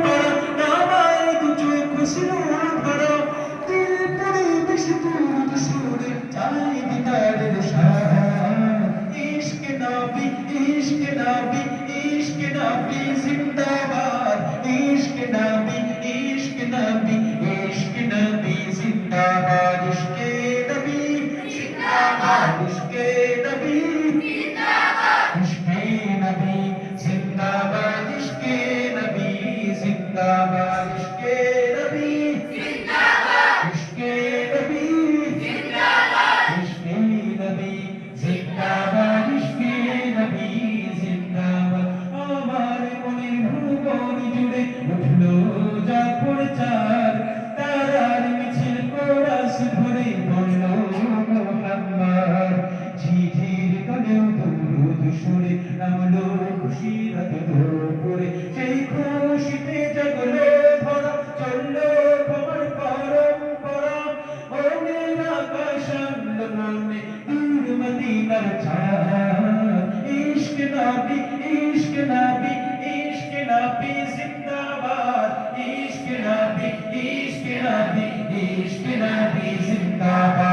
পড়া নামায় দু চোখ শিরোর ভরা দিল পরিবেশ তুর সুরে চাই দিদারের শান ইশক নবী জিন্দাবাদ ইশক নবী জিন্দাবাদ ইশকে নবী জিন্দাবাদ ইশকে নবী जिंदाबाद इश्क़े नबी जिंदाबाद इश्क़े नबी इश्क़े नबी इश्क़े नबी जिंदाबाद इश्क़े नबी जिंदाबाद हमारे मने भुवन जुड़े उठलो जाफर चार तारार मिছিল কোরাস ভরে বলল মুহাম্মদ ঝিঝির তলেও দুরুদ সুরে নামলো খুশিরত দুপুরে সেই খুশিতে জাগলো ভরা চললো খবর পরম্পরা মনের আকাশ আনলো মনে দূর মদিনার ছায়া ইশক নবী জিন্দাবাদ ইশক নবী জিন্দাবাদ